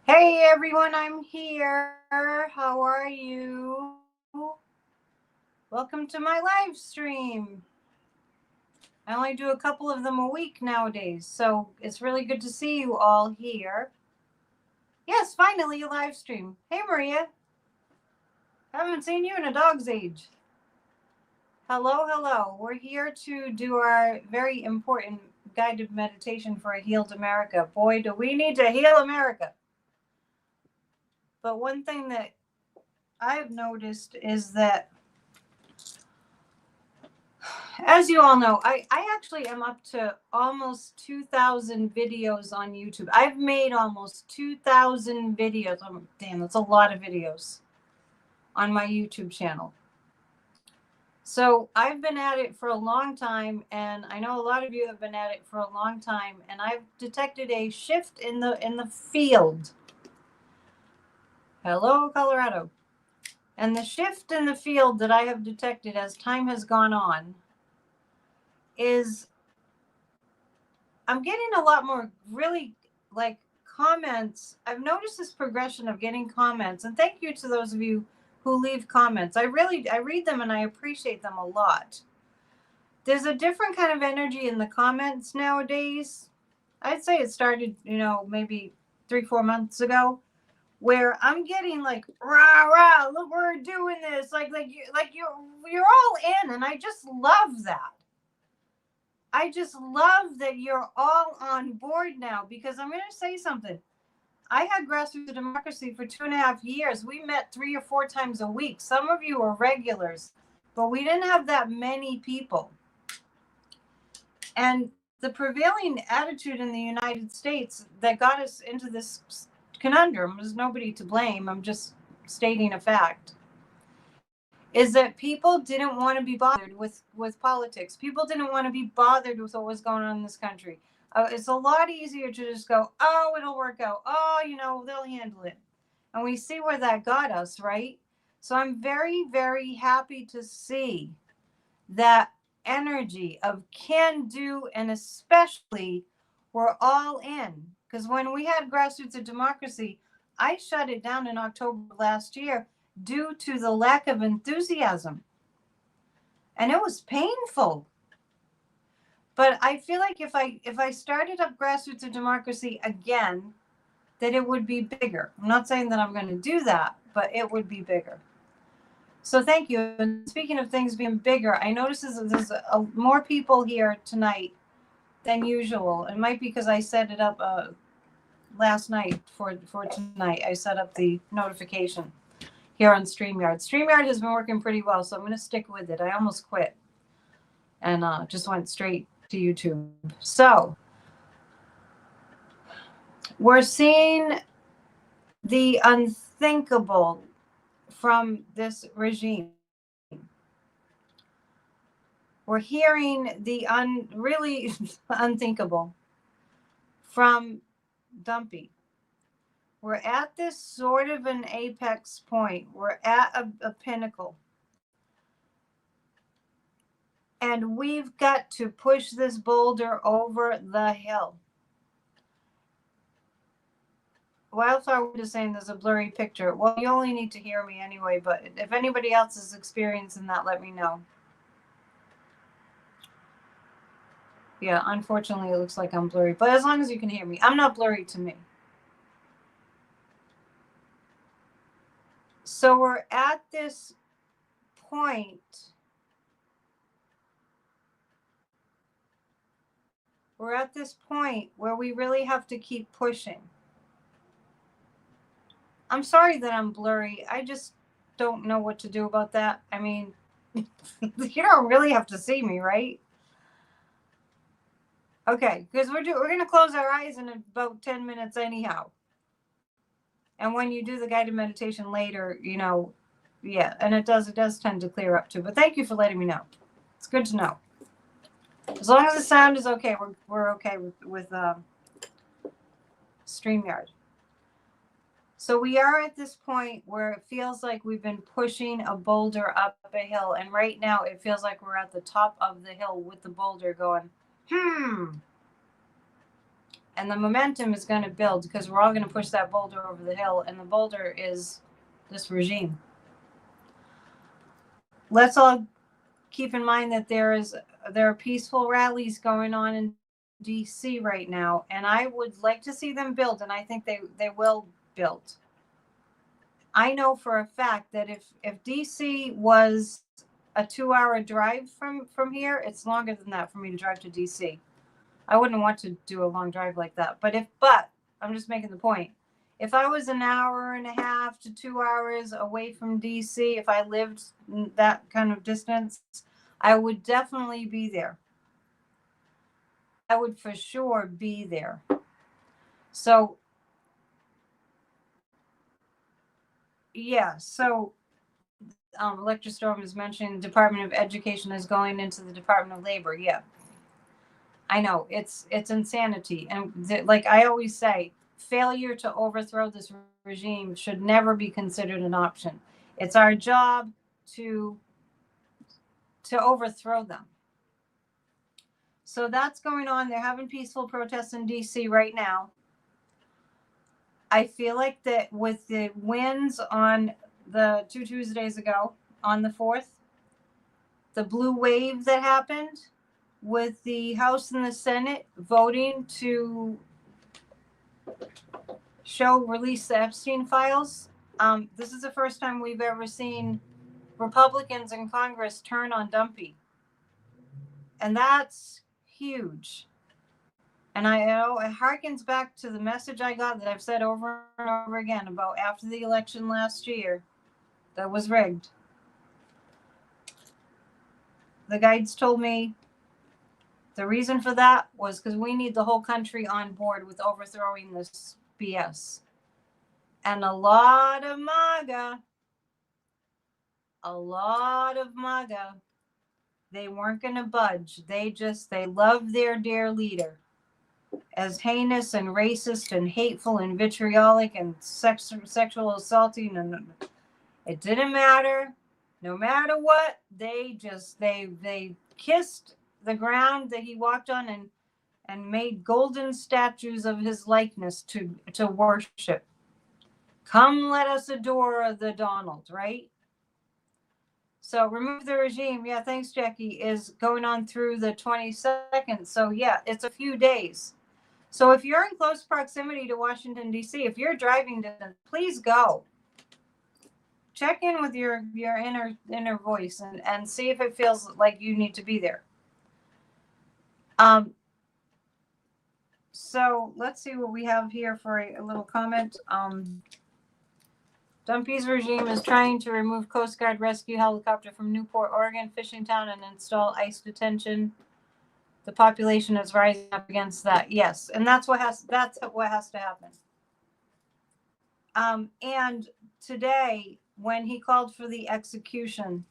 Hey everyone, I'm here. How are you? Welcome to my live stream. I only do a couple of them a week nowadays, so it's really good to see you all here. Yes, finally a live stream. Hey Maria, haven't seen you in a dog's age. Hello, hello. We're here to do our very important guided meditation for a healed America. Boy, do we need to heal America. But one thing that I've noticed is that, as you all know, I actually am up to almost 2,000 videos on YouTube. I've made almost 2,000 videos. Oh, damn, that's a lot of videos on my YouTube channel. So I've been at it for a long time, and I know a lot of you have been at it for a long time, and I've detected a shift in the field. Hello, Colorado. And the shift in the field that I have detected as time has gone on is I'm getting a lot more really like comments. I've noticed this progression of getting comments, and thank you to those of you who leave comments. I read them and I appreciate them a lot. There's a different kind of energy in the comments nowadays. I'd say it started, maybe 3-4 months ago, where I'm getting like rah rah, look, we're doing this, like you're all in, and I just love that. I just love that you're all on board now, because I'm going to say something. I had Grassroots Democracy for 2.5 years. We met 3 or 4 times a week. Some of you are regulars, but we didn't have that many people. And the prevailing attitude in the United States that got us into this conundrum, there's nobody to blame, I'm just stating a fact, is that people didn't want to be bothered with politics. People didn't want to be bothered with what was going on in this country. It's a lot easier to just go, oh, it'll work out. Oh, they'll handle it. And we see where that got us, right? So I'm very, very happy to see that energy of can do, and especially we're all in. Because when we had Grassroots of Democracy, I shut it down in October last year due to the lack of enthusiasm. And it was painful. But I feel like if I started up Grassroots of Democracy again, that it would be bigger. I'm not saying that I'm going to do that, but it would be bigger. So thank you. And speaking of things being bigger, I noticed there's more people here tonight than usual. It might be because I set it up last night for tonight. I set up the notification here on StreamYard. StreamYard has been working pretty well, so I'm going to stick with it. I almost quit and just went straight to YouTube. So we're seeing the unthinkable from this regime. We're hearing the really unthinkable from Dumpy. We're at this sort of an apex point. We're at a pinnacle. And we've got to push this boulder over the hill. Wildflower is saying there's a blurry picture. Well, you only need to hear me anyway, but if anybody else is experiencing that, let me know. Yeah, unfortunately, it looks like I'm blurry. But as long as you can hear me, I'm not blurry to me. So we're at this point. We're at this point where we really have to keep pushing. I'm sorry that I'm blurry. I just don't know what to do about that. I mean, you don't really have to see me, right? Okay, because we're going to close our eyes in about 10 minutes anyhow. And when you do the guided meditation later, yeah, and it does tend to clear up too. But thank you for letting me know. It's good to know. As long as the sound is okay, we're okay with StreamYard. So we are at this point where it feels like we've been pushing a boulder up a hill. And right now it feels like we're at the top of the hill with the boulder going, And the momentum is going to build because we're all going to push that boulder over the hill. And the boulder is this regime. Let's all keep in mind that there are peaceful rallies going on in DC right now, and I would like to see them build, and I think they will build. I know for a fact that if DC was a 2-hour drive from here, it's longer than that for me to drive to DC. I wouldn't want to do a long drive like that. But I'm just making the point. If I was an hour and a half to 2 hours away from DC, if I lived that kind of distance, I would definitely be there. I would for sure be there. So, yeah. So, Electrostorm is mentioning the Department of Education is going into the Department of Labor. Yeah. I know it's insanity. And like I always say, failure to overthrow this regime should never be considered an option. It's our job to overthrow them. So that's going on. They're having peaceful protests in DC right now. I feel like that with the wins on the 2 Tuesdays ago, on the 4th, the blue wave that happened with the House and the Senate voting to release the Epstein files. This is the first time we've ever seen Republicans in Congress turn on Dumpy. And that's huge. And I know it harkens back to the message I got that I've said over and over again about after the election last year that was rigged. The guides told me the reason for that was because we need the whole country on board with overthrowing this BS. And a lot of MAGA, they weren't going to budge. They love their dear leader. As heinous and racist and hateful and vitriolic and sexual assaulting, and it didn't matter. No matter what, they kissed the ground that he walked on and made golden statues of his likeness to worship. Come, let us adore the Donald, right? So remove the regime. Yeah, thanks, Jackie. Is going on through the 22nd. So yeah, it's a few days. So if you're in close proximity to Washington, D.C., if you're driving distance, please go. Check in with your inner voice and see if it feels like you need to be there. So let's see what we have here for a little comment. Dumpy's regime is trying to remove Coast Guard rescue helicopter from Newport, Oregon fishing town and install ICE detention. The population is rising up against that. Yes, and that's what has to happen. And today, when he called for the execution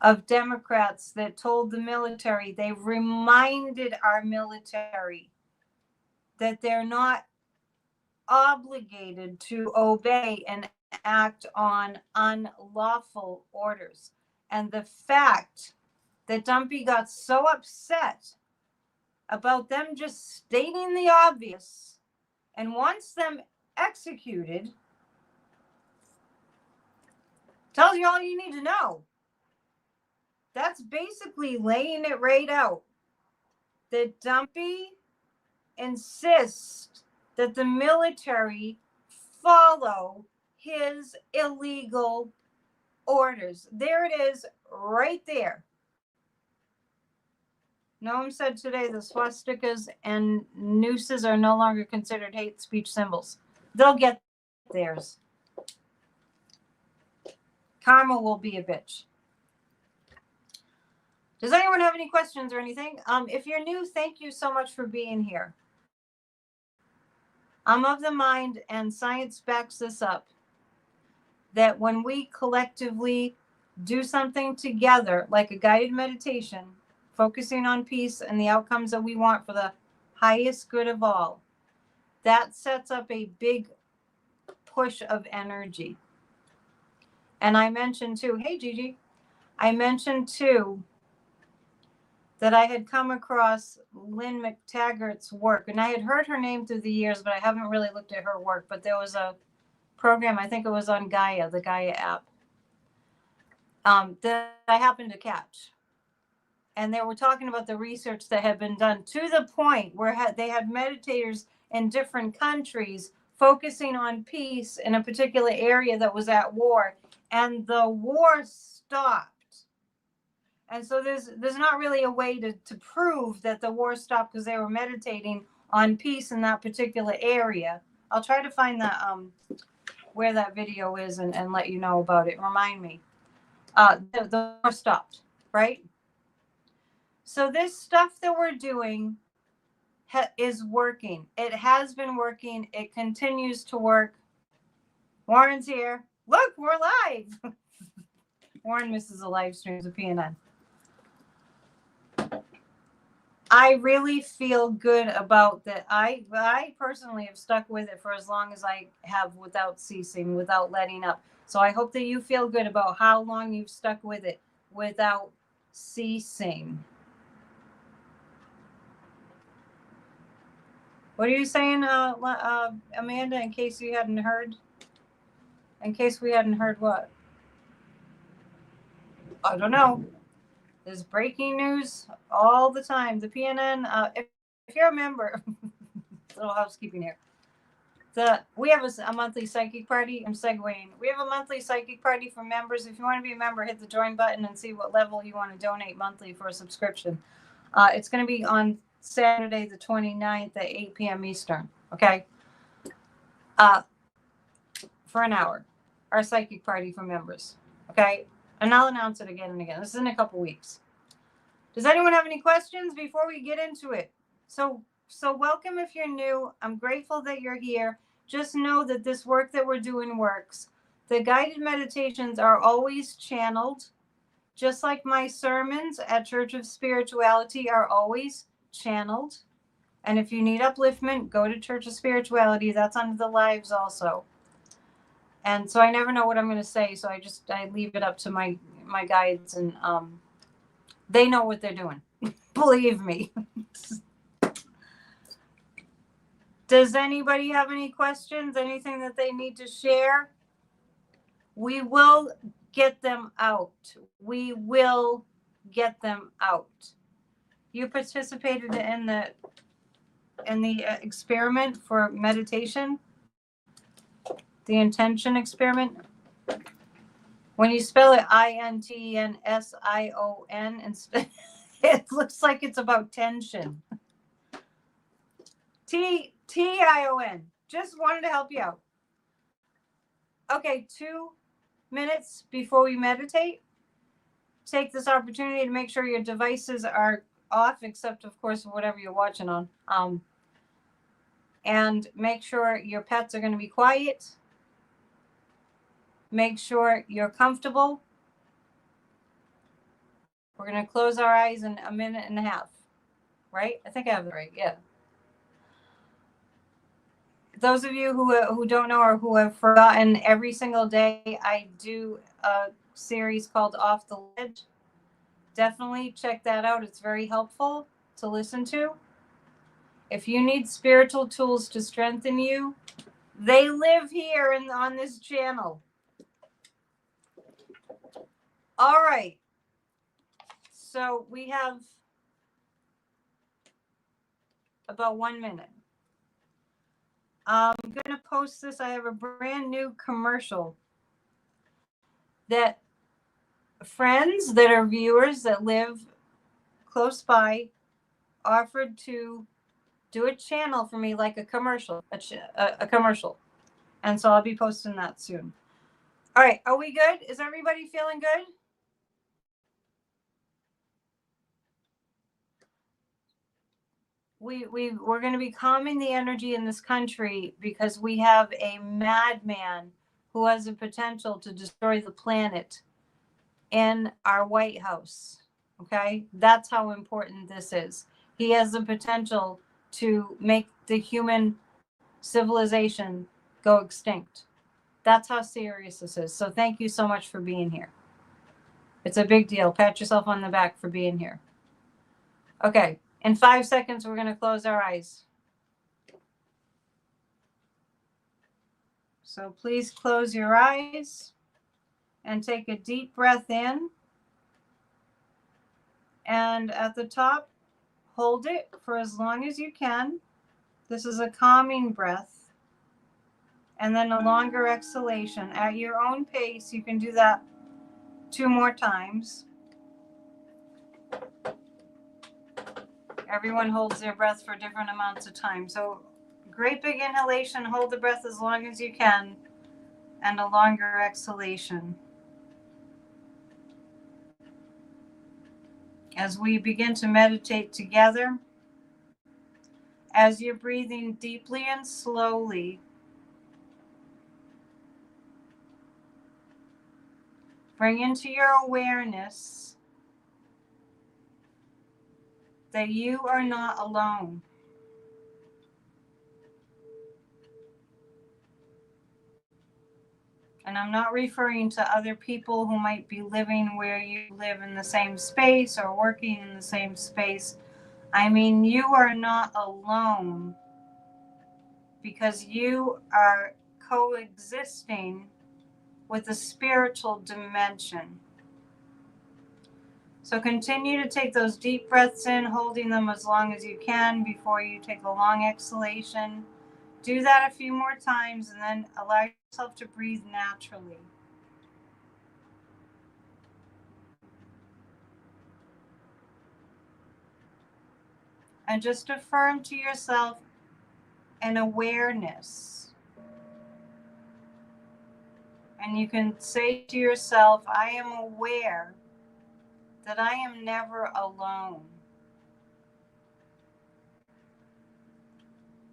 of Democrats that told the military, they reminded our military that they're not obligated to obey and act on unlawful orders. And the fact that Dumpy got so upset about them just stating the obvious and wants them executed tells you all you need to know. That's basically laying it right out. That Dumpy insists that the military follow his illegal orders. There it is, right there. Noam said today the swastikas and nooses are no longer considered hate speech symbols. They'll get theirs. Karma will be a bitch. Does anyone have any questions or anything? If you're new, thank you so much for being here. I'm of the mind, and science backs this up, that when we collectively do something together, like a guided meditation, focusing on peace and the outcomes that we want for the highest good of all, that sets up a big push of energy. And I mentioned too, hey Gigi, I mentioned too that I had come across Lynn McTaggart's work, and I had heard her name through the years, but I haven't really looked at her work. But there was a program, I think it was on Gaia, the Gaia app, that I happened to catch. And they were talking about the research that had been done to the point where they had meditators in different countries focusing on peace in a particular area that was at war, and the war stopped. And so there's not really a way to prove that the war stopped because they were meditating on peace in that particular area. I'll try to find that where that video is and let you know about it. Remind me. The war stopped, right? So this stuff that we're doing is working. It has been working. It continues to work. Warren's here. Look, we're live. Warren misses the live streams of PNN. I really feel good about that. I personally have stuck with it for as long as I have without ceasing, without letting up. So I hope that you feel good about how long you've stuck with it without ceasing. What are you saying, Amanda, in case you hadn't heard? In case we hadn't heard what? I don't know. There's breaking news all the time. The PNN, if you're a member, little housekeeping here. We have a monthly psychic party. I'm segueing. We have a monthly psychic party for members. If you want to be a member, hit the join button and see what level you want to donate monthly for a subscription. It's going to be on Saturday, the 29th at 8 p.m. Eastern. Okay. For an hour. Our psychic party for members. Okay. And I'll announce it again and again. This is in a couple weeks. Does anyone have any questions before we get into it? So welcome if you're new. I'm grateful that you're here. Just know that this work that we're doing works. The guided meditations are always channeled, just like my sermons at Church of Spirituality are always channeled. And if you need upliftment, go to Church of Spirituality. That's under the lives also. And so I never know what I'm going to say, so I leave it up to my guides, and they know what they're doing. Believe me. Does anybody have any questions? Anything that they need to share? We will get them out. We will get them out. You participated in the experiment for meditation, the intention experiment. When you spell it INTENSION, it looks like it's about tension. TION. Just wanted to help you out. Okay, 2 minutes before we meditate, take this opportunity to make sure your devices are off, except of course whatever you're watching on. And make sure your pets are going to be quiet. Make sure you're comfortable. We're going to close our eyes in a minute and a half, right? I think I have it right. Yeah. Those of you who don't know or who have forgotten, every single day I do a series called Off the Ledge. Definitely check that out. It's very helpful to listen to. If you need spiritual tools to strengthen you, they live here on this channel. All right. So we have about 1 minute. I'm going to post this. I have a brand new commercial that friends that are viewers that live close by offered to do a channel for me, like a commercial, a commercial. And so I'll be posting that soon. All right. Are we good? Is everybody feeling good? We're going to be calming the energy in this country because we have a madman who has the potential to destroy the planet in our White House. Okay? That's how important this is. He has the potential to make the human civilization go extinct. That's how serious this is. So thank you so much for being here. It's a big deal. Pat yourself on the back for being here. Okay, in 5 seconds, we're going to close our eyes. So please close your eyes and take a deep breath in. And at the top, hold it for as long as you can. This is a calming breath. And then a longer exhalation. At your own pace, you can do that 2 more times. Everyone holds their breath for different amounts of time. So great big inhalation, hold the breath as long as you can, and a longer exhalation. As we begin to meditate together, as you're breathing deeply and slowly, bring into your awareness that you are not alone. And I'm not referring to other people who might be living where you live in the same space or working in the same space. I mean, you are not alone because you are coexisting with a spiritual dimension. So continue to take those deep breaths in, holding them as long as you can before you take a long exhalation. Do that a few more times and then allow yourself to breathe naturally. And just affirm to yourself an awareness. And you can say to yourself, I am aware that I am never alone.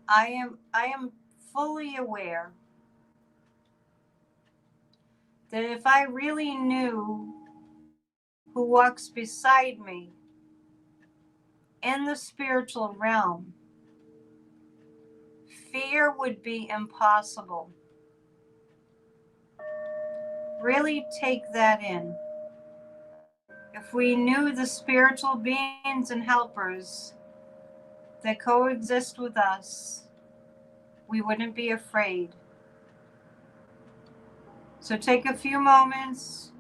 I am fully aware that if I really knew who walks beside me in the spiritual realm, fear would be impossible. Really take that in. If we knew the spiritual beings and helpers that coexist with us, we wouldn't be afraid. So take a few moments,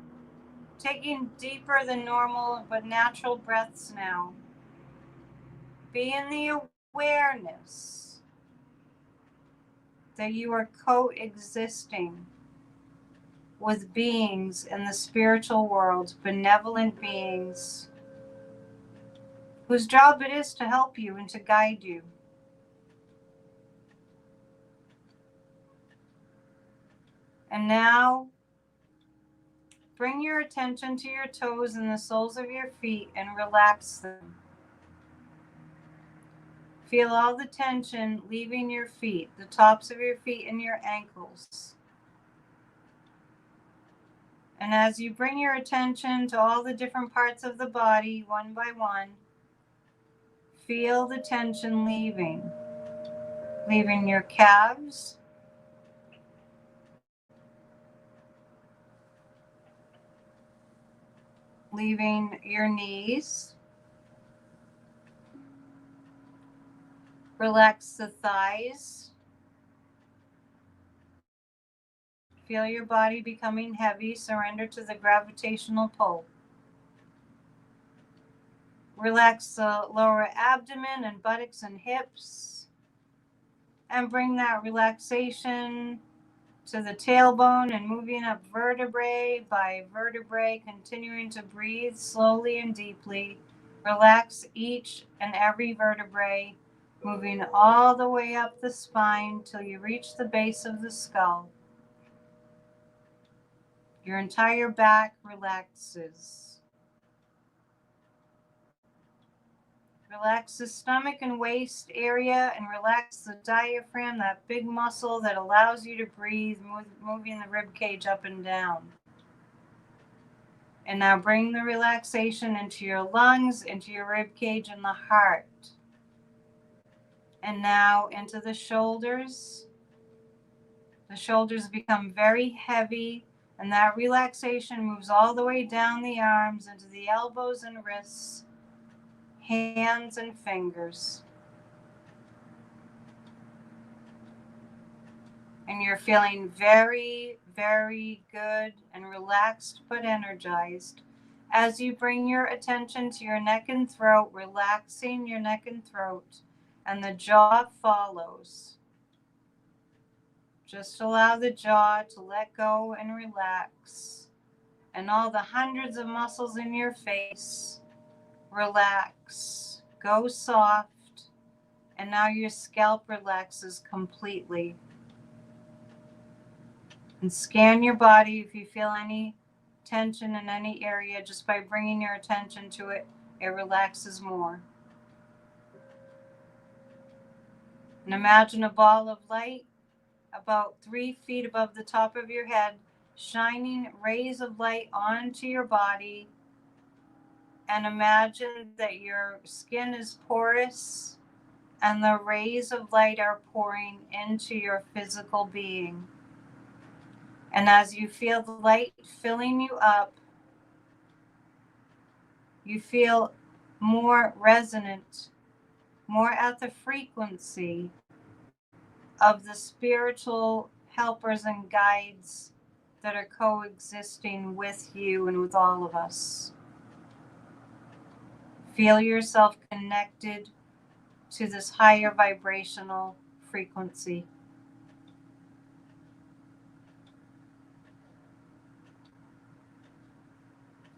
taking deeper than normal but natural breaths now. Be in the awareness that you are coexisting with beings in the spiritual world, benevolent beings whose job it is to help you and to guide you. And now, bring your attention to your toes and the soles of your feet and relax them. Feel all the tension leaving your feet, the tops of your feet and your ankles. And as you bring your attention to all the different parts of the body, one by one, feel the tension leaving your calves, leaving your knees. Relax the thighs. Feel your body becoming heavy. Surrender to the gravitational pull. Relax the lower abdomen and buttocks and hips. And bring that relaxation to the tailbone and moving up vertebrae by vertebrae, continuing to breathe slowly and deeply. Relax each and every vertebrae, moving all the way up the spine till you reach the base of the skull. Your entire back relaxes. Relax the stomach and waist area and relax the diaphragm, that big muscle that allows you to breathe, moving the rib cage up and down. And now bring the relaxation into your lungs, into your rib cage and the heart. And now into the shoulders. The shoulders become very heavy, and that relaxation moves all the way down the arms into the elbows and wrists, hands and fingers. And you're feeling very, very good and relaxed but energized as you bring your attention to your neck and throat, relaxing your neck and throat, and the jaw follows. Just allow the jaw to let go and relax. And all the hundreds of muscles in your face, relax. Go soft. And now your scalp relaxes completely. And scan your body if you feel any tension in any area. Just by bringing your attention to it, it relaxes more. And imagine a ball of light about 3 feet above the top of your head, shining rays of light onto your body. And imagine that your skin is porous and the rays of light are pouring into your physical being. And as you feel the light filling you up, you feel more resonant, more at the frequency of the spiritual helpers and guides that are coexisting with you and with all of us. Feel yourself connected to this higher vibrational frequency.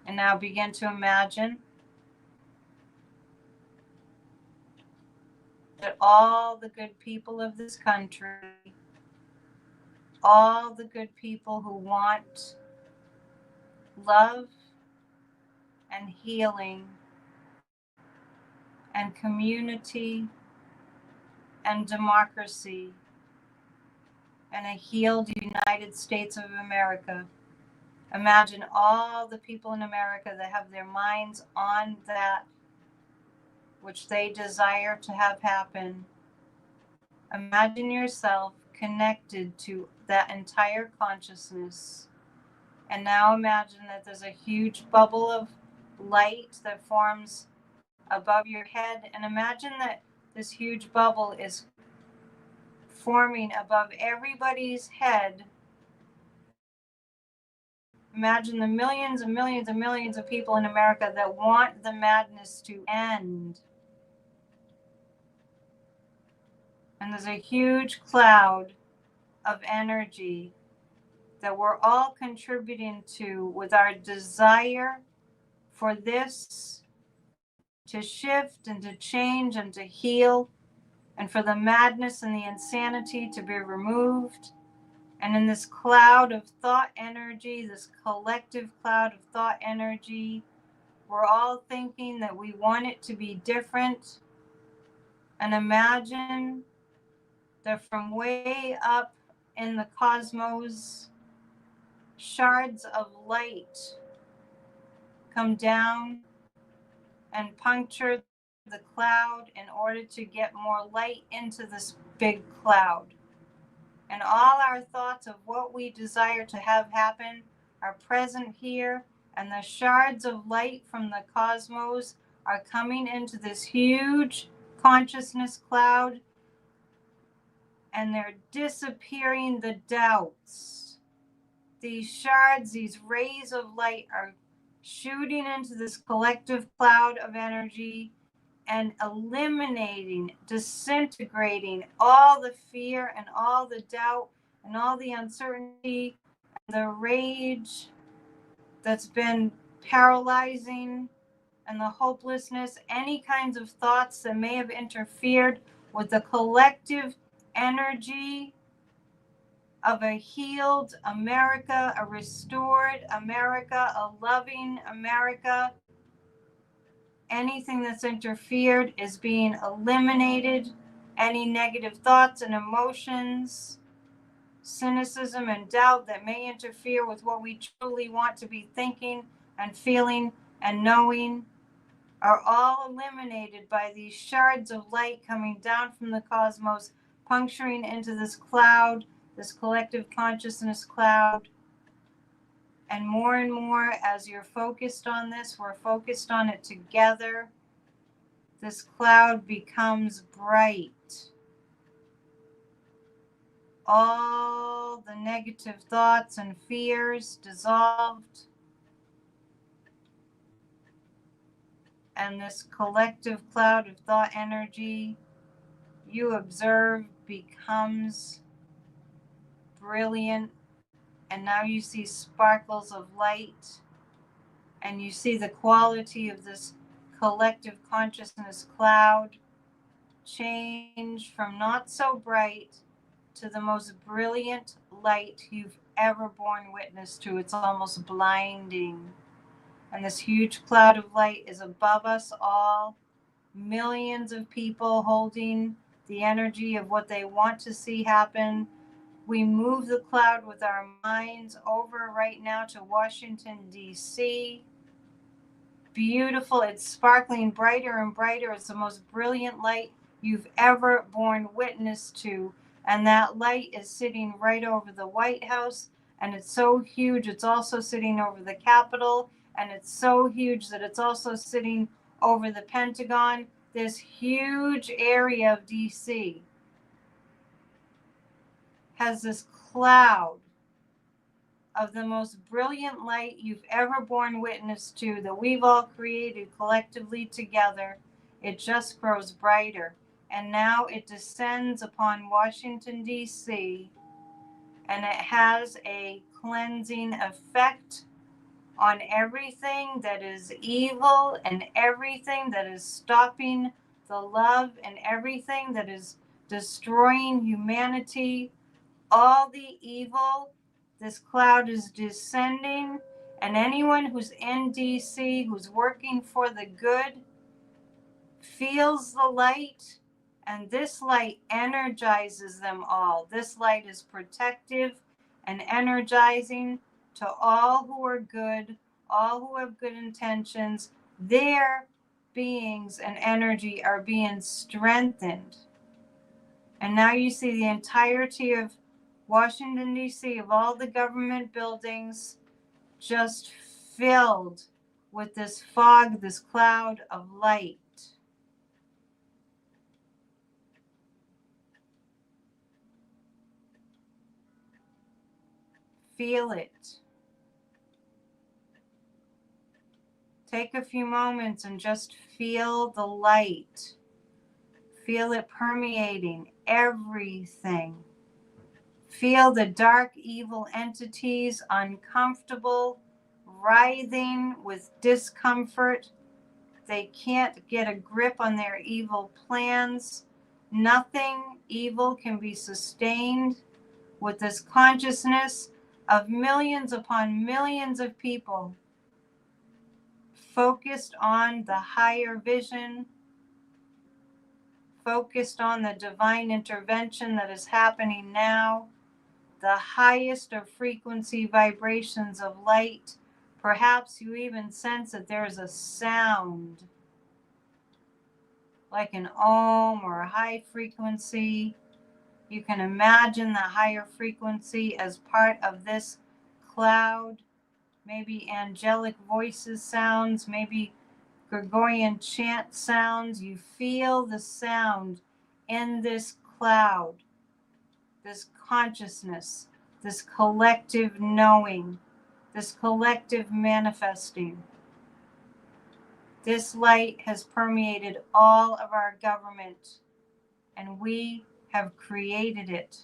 And now begin to imagine that all the good people of this country, all the good people who want love and healing and community and democracy and a healed United States of America. Imagine all the people in America that have their minds on that which they desire to have happen. Imagine yourself connected to that entire consciousness. And now imagine that there's a huge bubble of light that forms above your head. And imagine that this huge bubble is forming above everybody's head. Imagine the millions and millions and millions of people in America that want the madness to end. And there's a huge cloud of energy that we're all contributing to with our desire for this to shift and to change and to heal, and for the madness and the insanity to be removed. And in this cloud of thought energy, this collective cloud of thought energy, we're all thinking that we want it to be different. And imagine that from way up in the cosmos, shards of light come down and puncture the cloud in order to get more light into this big cloud. And all our thoughts of what we desire to have happen are present here, and the shards of light from the cosmos are coming into this huge consciousness cloud, and they're disappearing the doubts. These shards, these rays of light are shooting into this collective cloud of energy and eliminating, disintegrating all the fear and all the doubt and all the uncertainty and the rage that's been paralyzing and the hopelessness, any kinds of thoughts that may have interfered with the collective energy of a healed America, a restored America, a loving America. Anything that's interfered is being eliminated. Any negative thoughts and emotions, cynicism and doubt that may interfere with what we truly want to be thinking and feeling and knowing are all eliminated by these shards of light coming down from the cosmos, puncturing into this cloud, this collective consciousness cloud. And more, as you're focused on this, we're focused on it together. This cloud becomes bright. All the negative thoughts and fears dissolved. And this collective cloud of thought energy you observe becomes brilliant. And now you see sparkles of light. And you see the quality of this collective consciousness cloud change from not so bright to the most brilliant light you've ever borne witness to. It's almost blinding. And this huge cloud of light is above us all. Millions of people holding the energy of what they want to see happen. We move the cloud with our minds over right now to Washington, D.C. Beautiful. It's sparkling brighter and brighter. It's the most brilliant light you've ever borne witness to. And that light is sitting right over the White House. And it's so huge. It's also sitting over the Capitol. And it's so huge that it's also sitting over the Pentagon. This huge area of DC has this cloud of the most brilliant light you've ever borne witness to that we've all created collectively together. It just grows brighter. And now it descends upon Washington, D.C., and it has a cleansing effect on everything that is evil and everything that is stopping the love and everything that is destroying humanity. All the evil, this cloud is descending, and anyone who's in DC, who's working for the good, feels the light, and this light energizes them all. This light is protective and energizing to all who are good, all who have good intentions. Their beings and energy are being strengthened. And now you see the entirety of Washington, D.C., of all the government buildings just filled with this fog, this cloud of light. Feel it. Take a few moments and just feel the light. Feel it permeating everything. Feel the dark, evil entities uncomfortable, writhing with discomfort. They can't get a grip on their evil plans. Nothing evil can be sustained with this consciousness of millions upon millions of people focused on the higher vision, focused on the divine intervention that is happening now, the highest of frequency vibrations of light. Perhaps you even sense that there is a sound like an ohm or a high frequency. You can imagine the higher frequency as part of this cloud. Maybe angelic voices sounds, maybe Gregorian chant sounds. You feel the sound in this cloud, this consciousness, this collective knowing, this collective manifesting. This light has permeated all of our government, and we have created it.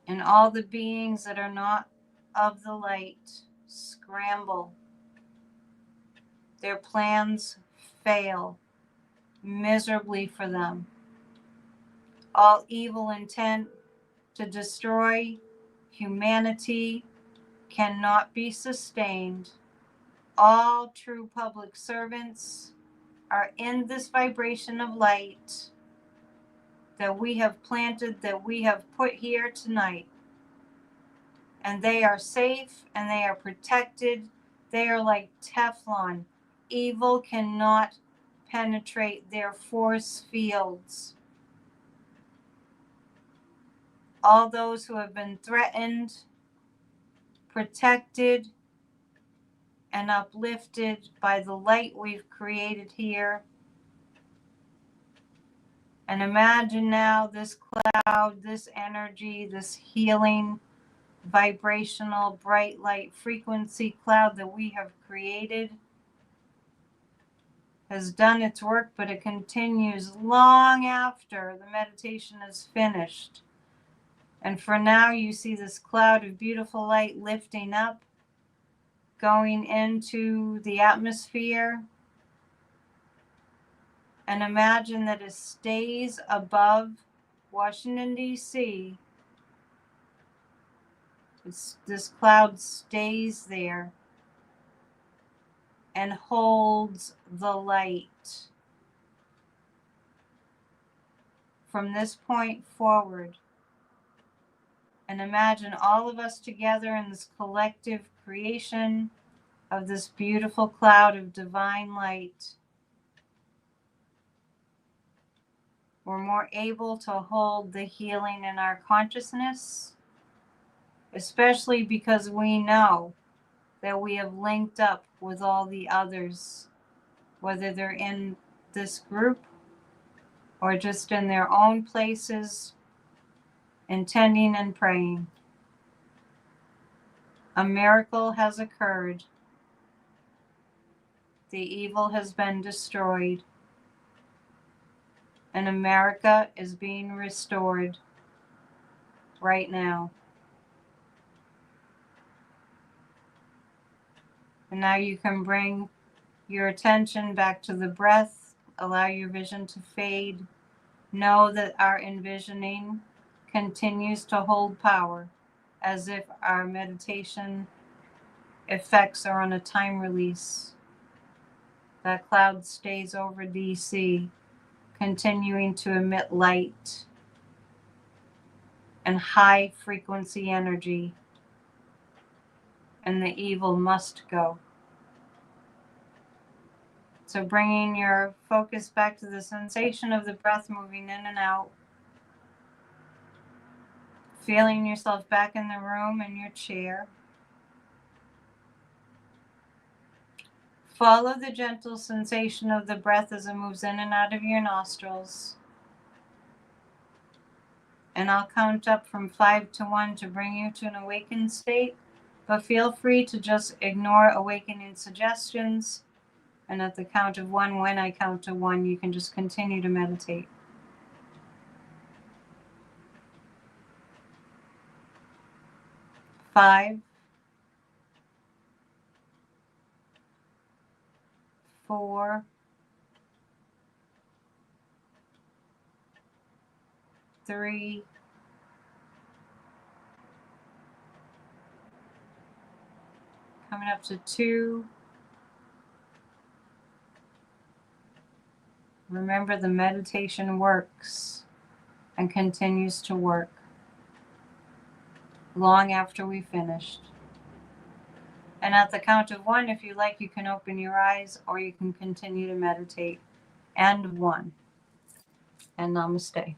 And all the beings that are not of the light scramble. Their plans fail miserably for them. All evil intent to destroy humanity cannot be sustained. All true public servants are in this vibration of light that we have planted, that we have put here tonight. And they are safe and they are protected. They are like Teflon. Evil cannot penetrate their force fields. All those who have been threatened, protected, and uplifted by the light we've created here. And imagine now this cloud, this energy, this healing, vibrational, bright light frequency cloud that we have created has done its work, but it continues long after the meditation is finished. And for now, you see this cloud of beautiful light lifting up, going into the atmosphere. And imagine that it stays above Washington, D.C. This cloud stays there and holds the light. From this point forward, and imagine all of us together in this collective creation of this beautiful cloud of divine light. We're more able to hold the healing in our consciousness, especially because we know that we have linked up with all the others, whether they're in this group or just in their own places, intending and praying. A miracle has occurred. The evil has been destroyed. And America is being restored right now. And now you can bring your attention back to the breath. Allow your vision to fade. Know that our envisioning continues to hold power, as if our meditation effects are on a time release. That cloud stays over DC, continuing to emit light and high frequency energy, and the evil must go. So bringing your focus back to the sensation of the breath moving in and out, feeling yourself back in the room in your chair. Follow the gentle sensation of the breath as it moves in and out of your nostrils. And I'll count up from 5 to 1 to bring you to an awakened state. But feel free to just ignore awakening suggestions. And at the count of 1, when I count to 1, you can just continue to meditate. 5, 4, 3, 2. Remember, the meditation works and continues to work long after we finished. And at the count of 1, if you like, you can open your eyes or you can continue to meditate. And 1. And namaste.